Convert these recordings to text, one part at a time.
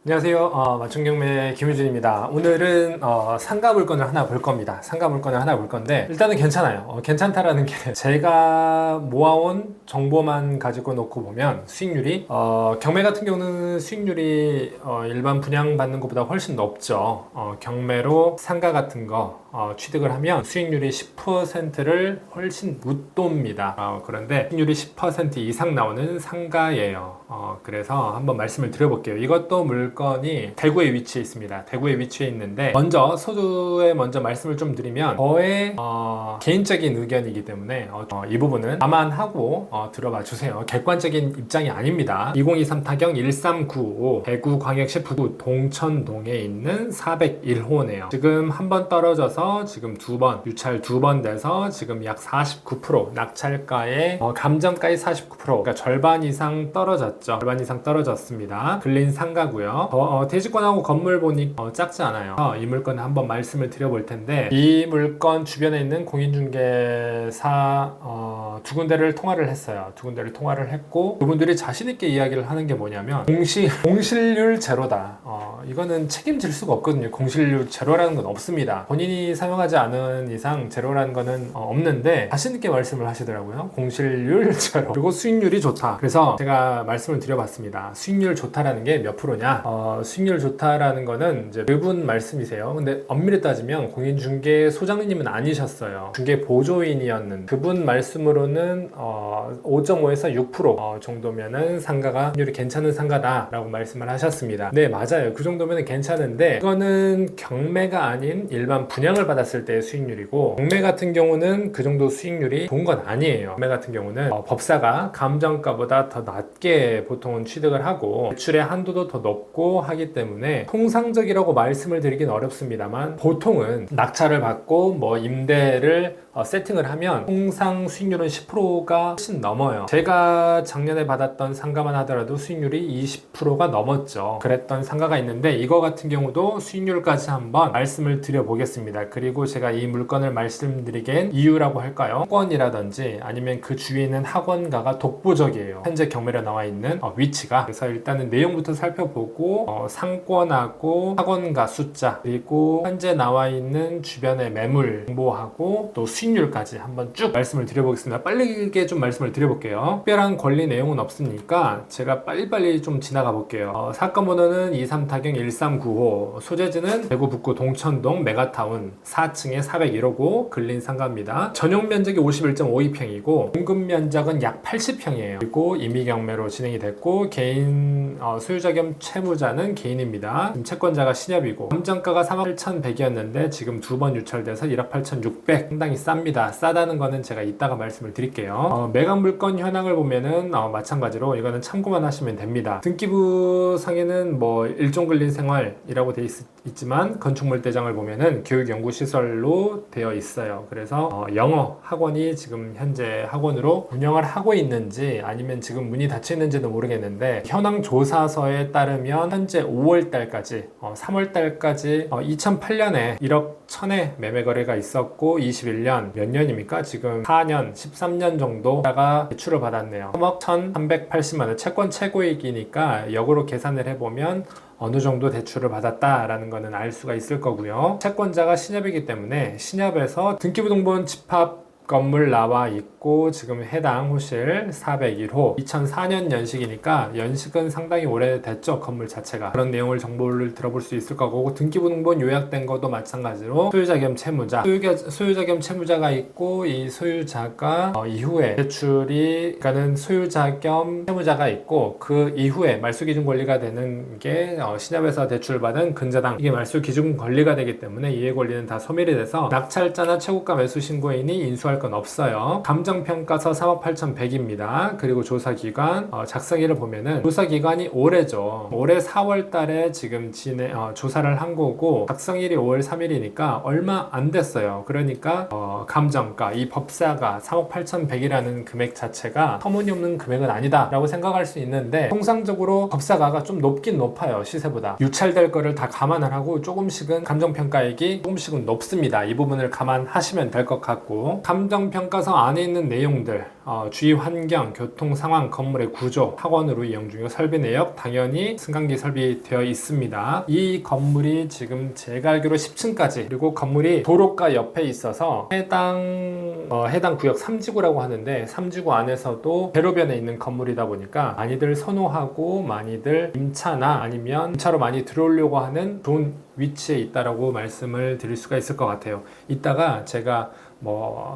안녕하세요. 맞춤경매 김유준입니다. 오늘은 상가 물건을 하나 볼 겁니다. 상가 물건을 하나 볼 건데 일단은 괜찮아요. 괜찮다라는 게 제가 모아온 정보만 가지고 놓고 보면 수익률이 경매 같은 경우는 수익률이 일반 분양받는 것보다 훨씬 높죠. 경매로 상가 같은 거 취득을 하면 수익률이 10%를 훨씬 웃돕니다. 그런데 수익률이 10% 이상 나오는 상가예요. 그래서 한번 말씀을 드려볼게요. 이것도 물건이 대구에 위치해 있습니다. 대구에 위치해 있는데 먼저 소주에 먼저 말씀을 좀 드리면 저의 개인적인 의견이기 때문에 이 부분은 감안하고 들어봐 주세요. 객관적인 입장이 아닙니다. 2023 타경 1395 대구광역시 부구 동천동에 있는 401호네요. 지금 한 번 떨어져서 지금 두 번 유찰 두 번 돼서 지금 약 49% 낙찰가의 감정가의 49% 그러니까 절반 이상 떨어졌죠. 절반 이상 떨어졌습니다. 근린 상가고요. 대지권하고 건물 보니 작지 않아요. 이 물건을 한번 말씀을 드려볼 텐데 이 물건 주변에 있는 공인중개사 두 군데를 통화를 했어요. 두 군데를 통화를 했고 그분들이 자신있게 이야기를 하는 게 뭐냐면 공실률 제로다. 이거는 책임질 수가 없거든요. 공실률 제로라는 건 없습니다. 본인이 사용하지 않은 이상 제로라는 거는 없는데 자신있게 말씀을 하시더라고요. 공실률 제로 그리고 수익률이 좋다. 그래서 제가 말씀을 드려봤습니다. 수익률 좋다라는 게 몇 프로냐? 수익률 좋다라는 거는 이제 그분 말씀이세요. 근데 엄밀히 따지면 공인중개 소장님은 아니셨어요. 중개 보조인이었는데 그분 말씀으로는 5.5에서 6% 정도면은 상가가 수익률이 괜찮은 상가다라고 말씀을 하셨습니다. 네, 맞아요. 그 정도면 괜찮은데 이거는 경매가 아닌 일반 분양을 받았을 때의 수익률이고 경매 같은 경우는 그 정도 수익률이 좋은 건 아니에요. 경매 같은 경우는 법사가 감정가보다 더 낮게 보통은 취득을 하고 대출의 한도도 더 높고 하기 때문에 통상적이라고 말씀을 드리긴 어렵습니다만 보통은 낙찰을 받고 뭐 임대를 세팅을 하면 통상 수익률은 10%가 훨씬 넘어요. 제가 작년에 받았던 상가만 하더라도 수익률이 20%가 넘었죠. 그랬던 상가가 있는데 이거 같은 경우도 수익률까지 한번 말씀을 드려보겠습니다. 그리고 제가 이 물건을 말씀드리기엔 이유라고 할까요? 학원이라든지 아니면 그 주위에 있는 학원가가 독보적이에요. 현재 경매로 나와 있는 위치가. 그래서 일단은 내용부터 살펴보고 상권하고 학원가 숫자 그리고 현재 나와 있는 주변의 매물 정보하고 또 수익률까지 한번 쭉 말씀을 드려보겠습니다. 빠르게 좀 말씀을 드려볼게요. 특별한 권리 내용은 없으니까 제가 빨리빨리 좀 지나가 볼게요. 사건 번호는 23타경 1395 소재지는 대구 북구 동천동 메가타운 4층에 401호고 근린 상가입니다. 전용 면적이 51.52평이고 공급 면적은 약 80평이에요. 그리고 임의경매로 진행이 됐고 개인 소유자 겸 채무자는 개인입니다. 지금 채권자가 신협이고 감정가가 38,100이었는데 지금 두 번 유찰돼서 1억 8,600 상당히 쌉니다. 싸다는 거는 제가 이따가 말씀을 드릴게요. 매각 물건 현황을 보면은 마찬가지로 이거는 참고만 하시면 됩니다. 등기부 상에는 뭐 일종 근린 생활이라고 돼 있지만 건축물 대장을 보면은 교육연구시설로 되어 있어요. 그래서 영어 학원이 지금 현재 학원으로 운영을 하고 있는지 아니면 지금 문이 닫혀 있는지는 모르겠는데 현황 조사서에 따르면 현재 5월달까지 3월달까지 2008년에 1억 1000에 매매 거래가 있었고 21년 몇 년입니까? 지금 4년 13년 정도다가 대출을 받았네요. 3억 1380만원 채권 최고액이니까 역으로 계산을 해보면 어느 정도 대출을 받았다라는 거는 알 수가 있을 거고요. 채권자가 신협이기 때문에 신협에서 등기부등본 집합 건물 나와 있고 지금 해당 호실 401호 2004년 연식이니까 연식은 상당히 오래됐죠. 건물 자체가. 그런 내용을 정보를 들어볼 수 있을 거고 등기부등본 요약된 것도 마찬가지로 소유자 겸 채무자 소유자 겸 채무자가 있고 이 소유자가 이후에 대출이 그러니까는 소유자 겸 채무자가 있고 그 이후에 말소기준 권리가 되는 게 신협에서 대출을 받은 근저당 이게 말소기준 권리가 되기 때문에 이해 권리는 다 소멸이 돼서 낙찰자나 최고가 매수 신고인이 인수할 건 없어요. 감정평가서 3억 8,100입니다. 그리고 조사기간 작성일을 보면은 조사기간이 올해죠. 올해 4월 달에 지금 조사를 한 거고 작성일이 5월 3일이니까 얼마 안 됐어요. 그러니까 감정가 이 법사가 3억 8,100이라는 금액 자체가 터무니없는 금액은 아니다 라고 생각할 수 있는데 통상적으로 법사가가 좀 높긴 높아요. 시세보다. 유찰될 거를 다 감안을 하고 조금씩은 감정평가액이 조금씩은 높습니다. 이 부분을 감안하시면 될 것 같고 행정평가서 안에 있는 내용들, 주위 환경, 교통 상황, 건물의 구조, 학원으로 이용 중이고 설비 내역 당연히 승강기 설비되어 있습니다. 이 건물이 지금 제가 알기로 10층까지, 그리고 건물이 도로가 옆에 있어서 해당 구역 3지구라고 하는데 3지구 안에서도 대로변에 있는 건물이다 보니까 많이들 선호하고 많이들 임차나 아니면 임차로 많이 들어오려고 하는 좋은 위치에 있다라고 말씀을 드릴 수가 있을 것 같아요. 이따가 제가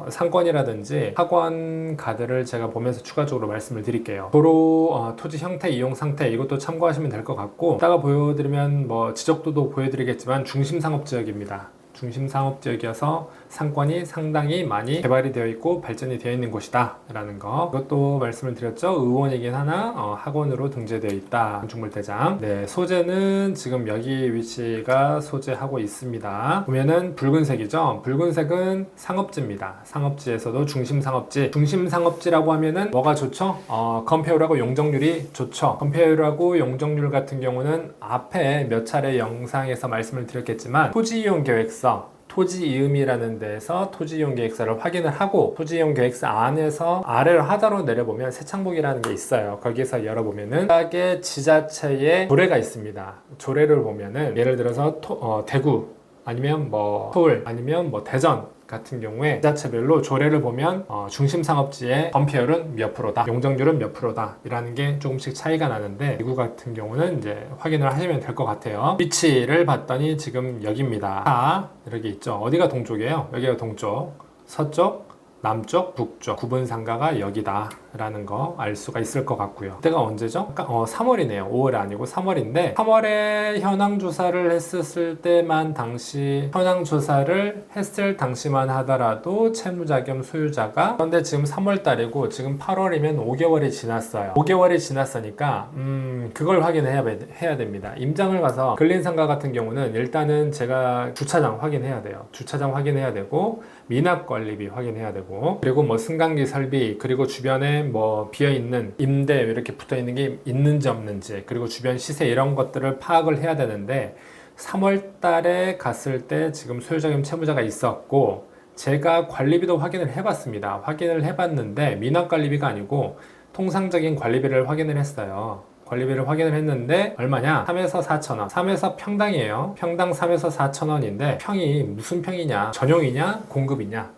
상권이라든지 학원 가들을 제가 보면서 추가적으로 말씀을 드릴게요. 도로 토지 형태, 이용 상태 이것도 참고하시면 될 것 같고, 이따가 보여드리면 지적도도 보여드리겠지만 중심상업지역입니다. 중심상업지역이어서 상권이 상당히 많이 개발이 되어 있고 발전이 되어 있는 곳이다 라는 거, 이것도 말씀을 드렸죠. 의원이긴 하나 학원으로 등재되어 있다. 건축물대장. 네, 소재는 지금 여기 위치가 소재하고 있습니다. 보면은 붉은색이죠. 붉은색은 상업지입니다. 상업지에서도 중심상업지. 중심상업지라고 하면은 뭐가 좋죠? 건폐율하고 용적률이 좋죠. 건폐율하고 용적률 같은 경우는 앞에 몇 차례 영상에서 말씀을 드렸겠지만 토지이용계획서, 토지이음이라는 데에서 토지이용계획서를 확인을 하고, 토지이용계획서 안에서 아래로 하단으로 내려보면 세창복이라는 게 있어요. 거기에서 열어보면은 각의 지자체의 조례가 있습니다. 조례를 보면은 예를 들어서 대구 아니면 서울 아니면 대전 같은 경우에 지자체별로 조례를 보면 중심상업지의 건폐율은 몇 프로다, 용적률은 몇 프로다 이라는 게 조금씩 차이가 나는데, 대구 같은 경우는 이제 확인을 하시면 될 것 같아요. 위치를 봤더니 지금 여기입니다. 이렇게 있죠. 어디가 동쪽이에요? 여기가 동쪽, 서쪽, 남쪽, 북쪽 구분상가가 여기다 라는 거 알 수가 있을 것 같고요. 그때가 언제죠? 3월이네요. 5월 아니고 3월인데 3월에 현황조사를 했을 당시만 하더라도 채무자 겸 소유자가, 그런데 지금 3월 달이고 지금 8월이면 5개월이 지났어요. 5개월이 지났으니까 그걸 확인해야 됩니다. 임장을 가서 근린상가 같은 경우는 일단은 제가 주차장 확인해야 돼요. 주차장 확인해야 되고 미납관리비 확인해야 되고, 그리고 승강기 설비, 그리고 주변에 비어있는 임대 이렇게 붙어있는 게 있는지 없는지, 그리고 주변 시세 이런 것들을 파악을 해야 되는데, 3월 달에 갔을 때 지금 소유자 겸 채무자가 있었고, 제가 관리비도 확인을 해봤습니다. 확인을 해봤는데 미납관리비가 아니고 통상적인 관리비를 확인을 했어요. 관리비를 확인을 했는데 얼마냐? 3에서 4천원. 3에서 평당이에요. 평당 3에서 4천원인데 평이 무슨 평이냐? 전용이냐? 공급이냐?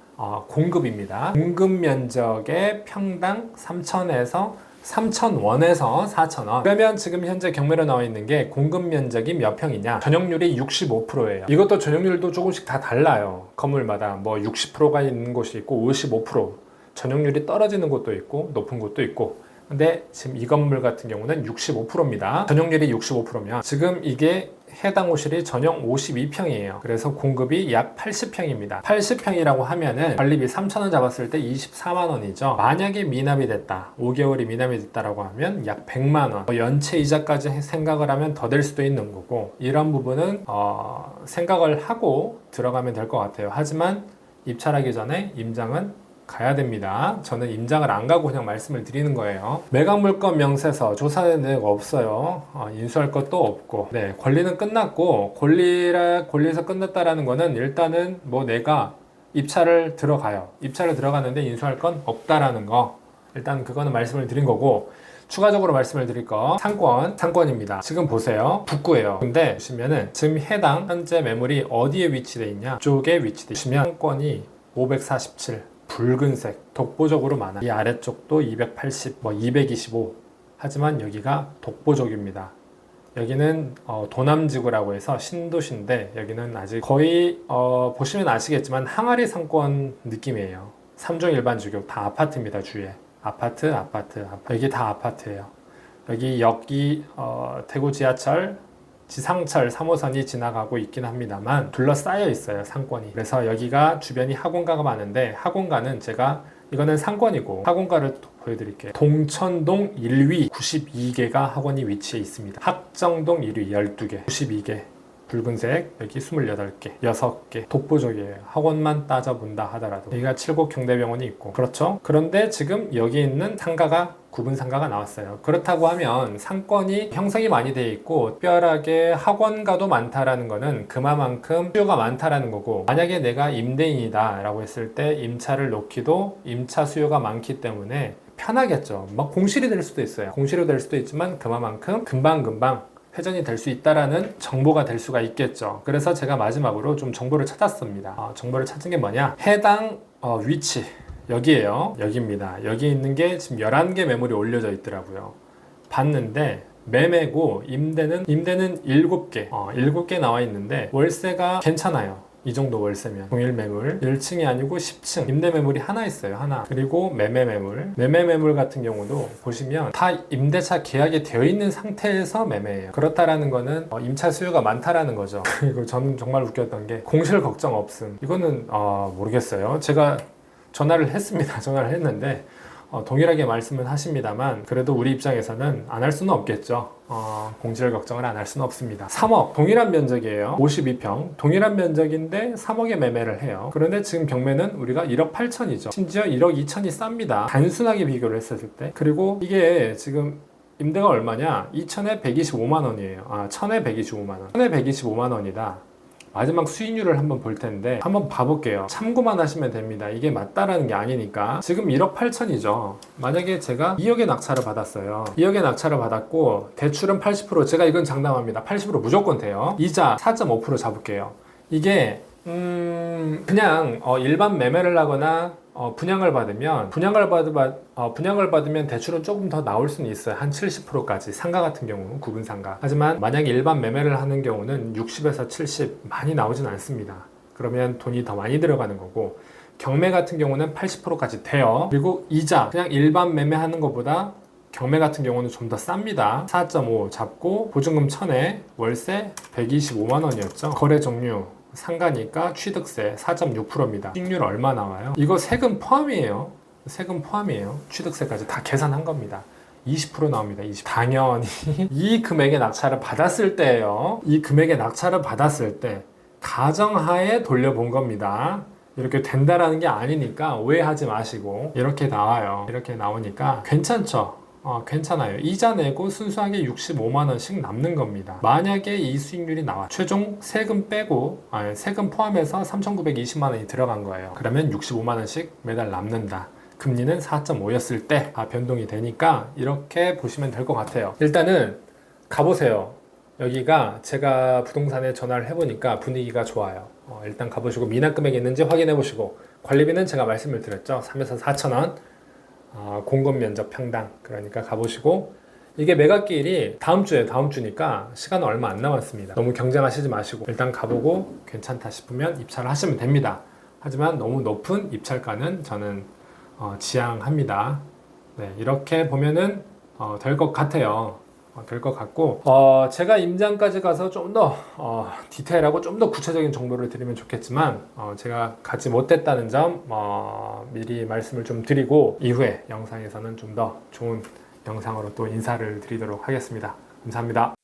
공급입니다. 공급 면적의 평당 3천원에서 4천원. 그러면 지금 현재 경매로 나와 있는 게 공급 면적이 몇 평이냐? 전용률이 65%예요. 이것도 전용률도 조금씩 다 달라요. 건물마다 60%가 있는 곳이 있고 55%, 전용률이 떨어지는 곳도 있고 높은 곳도 있고. 근데 지금 이 건물 같은 경우는 65%입니다. 전용률이 65%면 지금 이게 해당 호실이 전용 52평이에요. 그래서 공급이 약 80평입니다. 80평이라고 하면은 관리비 3,000원 잡았을 때 24만원이죠. 만약에 미납이 됐다, 5개월이 미납이 됐다라고 하면 약 100만원, 연체 이자까지 생각을 하면 더 될 수도 있는 거고, 이런 부분은 생각을 하고 들어가면 될 것 같아요. 하지만 입찰하기 전에 임장은 가야 됩니다. 저는 임장을 안 가고 그냥 말씀을 드리는 거예요. 매각물건 명세서 조사된 내용 없어요. 인수할 것도 없고. 네, 권리는 끝났고, 권리에서 끝났다라는 거는 일단은 내가 입찰을 들어가요. 입찰을 들어가는데 인수할 건 없다라는 거, 일단 그거는 말씀을 드린 거고, 추가적으로 말씀을 드릴 거, 상권입니다. 지금 보세요. 북구예요. 근데 보시면은 지금 해당 현재 매물이 어디에 위치되어 있냐? 쪽에 위치되어 있으면 상권이 547, 붉은색, 독보적으로 많아. 이 아래쪽도 280, 225. 하지만 여기가 독보적입니다. 여기는 도남지구라고 해서 신도시인데, 여기는 아직 거의 보시면 아시겠지만 항아리 상권 느낌이에요. 3종 일반 주격 다 아파트입니다. 주위에 아파트. 여기 다 아파트예요. 여기 대구 지하철, 지상철 3호선이 지나가고 있긴 합니다만 둘러싸여 있어요, 상권이. 그래서 여기가 주변이 학원가가 많은데, 학원가는 이거는 상권이고 학원가를 보여드릴게요. 동천동 1위 92개가 학원이 위치해 있습니다. 학정동 1위 12개, 92개. 붉은색 여기 28개, 6개 독보적이에요. 학원만 따져본다 하더라도 여기가 칠곡 경대병원이 있고 그렇죠. 그런데 지금 여기 있는 상가가 구분 상가가 나왔어요. 그렇다고 하면 상권이 형성이 많이 돼 있고 특별하게 학원가도 많다라는 거는 그만큼 수요가 많다라는 거고, 만약에 내가 임대인이다 라고 했을 때 임차를 놓기도 임차 수요가 많기 때문에 편하겠죠. 막 공실이 될 수도 있어요. 공실이 될 수도 있지만 그만큼 금방금방 회전이 될 수 있다라는 정보가 될 수가 있겠죠. 그래서 제가 마지막으로 좀 정보를 찾았습니다. 정보를 찾은 게 뭐냐, 해당 위치 여기에요. 여기입니다. 여기 있는 게 지금 11개 매물이 올려져 있더라고요. 봤는데 매매고 임대는 7개 7개 나와 있는데 월세가 괜찮아요. 이 정도 월세면 동일 매물 1층이 아니고 10층 임대 매물이 하나 있어요. 하나. 그리고 매매 매물 같은 경우도 보시면 다 임대차 계약이 되어 있는 상태에서 매매해요. 그렇다라는 거는 임차 수요가 많다라는 거죠. 그리고 저는 정말 웃겼던 게 공실 걱정 없음. 이거는 모르겠어요. 제가 전화를 했습니다. 전화를 했는데 동일하게 말씀은 하십니다만 그래도 우리 입장에서는 안 할 수는 없겠죠. 공실 걱정을 안 할 수는 없습니다. 3억 동일한 면적이에요. 52평 동일한 면적인데 3억에 매매를 해요. 그런데 지금 경매는 우리가 1억 8천이죠. 심지어 1억 2천이 쌉니다. 단순하게 비교를 했었을 때. 그리고 이게 지금 임대가 얼마냐, 2천에 125만 원이에요. 1천에 125만 원. 1천에 125만 원이다. 마지막 수익률을 한번 볼 텐데 한번 봐볼게요. 참고만 하시면 됩니다. 이게 맞다라는 게 아니니까. 지금 1억 8천이죠. 만약에 제가 2억의 낙찰을 받았어요. 2억의 낙찰을 받았고 대출은 80%, 제가 이건 장담합니다. 80% 무조건 돼요. 이자 4.5% 잡을게요. 이게 그냥 일반 매매를 하거나 분양을 받으면 대출은 조금 더 나올 수는 있어요. 한 70%까지. 상가 같은 경우, 구분 상가. 하지만 만약에 일반 매매를 하는 경우는 60에서 70 많이 나오진 않습니다. 그러면 돈이 더 많이 들어가는 거고, 경매 같은 경우는 80%까지 돼요. 그리고 이자, 그냥 일반 매매하는 것보다 경매 같은 경우는 좀 더 쌉니다. 4.5 잡고 보증금 1000에 월세 125만 원이었죠. 거래 종류 상가니까 취득세 4.6%입니다. 수익률 얼마 나와요? 이거 세금 포함이에요. 세금 포함이에요. 취득세까지 다 계산한 겁니다. 20% 나옵니다. 20. 당연히 이 금액의 낙찰을 받았을 때예요. 이 금액의 낙찰을 받았을 때 가정하에 돌려본 겁니다. 이렇게 된다라는 게 아니니까 오해하지 마시고 이렇게 나와요. 이렇게 나오니까 괜찮죠? 괜찮아요. 이자 내고 순수하게 65만 원씩 남는 겁니다. 만약에 이 수익률이 나와 최종 세금 빼고 세금 포함해서 3,920만 원이 들어간 거예요. 그러면 65만 원씩 매달 남는다. 금리는 4.5였을 때 변동이 되니까 이렇게 보시면 될 것 같아요. 일단은 가보세요. 여기가 제가 부동산에 전화를 해보니까 분위기가 좋아요. 일단 가보시고 미납 금액이 있는지 확인해 보시고, 관리비는 제가 말씀을 드렸죠. 3에서 4천 원. 공급 면적 평당. 그러니까 가보시고, 이게 매각기일이 다음 주니까 시간은 얼마 안 남았습니다. 너무 경쟁하시지 마시고 일단 가보고 괜찮다 싶으면 입찰을 하시면 됩니다. 하지만 너무 높은 입찰가는 저는 지양합니다. 네, 이렇게 보면은 될 것 같아요. 될 것 같고, 제가 임장까지 가서 좀 더 디테일하고 좀 더 구체적인 정보를 드리면 좋겠지만 제가 가지 못했다는 점 미리 말씀을 좀 드리고, 이후에 영상에서는 좀 더 좋은 영상으로 또 인사를 드리도록 하겠습니다. 감사합니다.